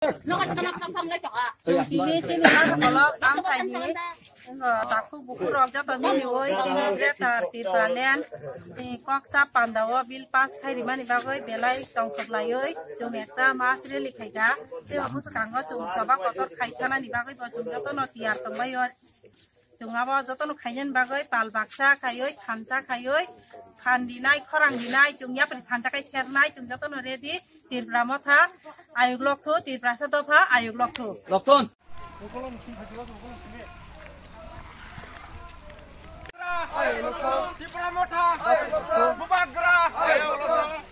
Ini cini mas kalau am saya ni, takut buku rojak tapi ni woi dia tertibalian, ni kok sapan dawa bil pas hari di mana bagai belai tong sebelah yoi, cuma kita mas reli kaya, dia aku sekarang cuma coba kotor kaya karena ni bagai tu cuma jatuh no tiar tong bayo, cuma apa jatuh no kayan bagai pal baksa kayoi, khanca kayoi, khan dinai, korang dinai, cuma ya pen khanca kaya share nai, cuma jatuh no ready. Tir Pramotha, Ayuk Lokto, Tir Prasadopha, Ayuk Lokto. Lokton. Tir Pramotha, Bubagra, Ayuk Lokto.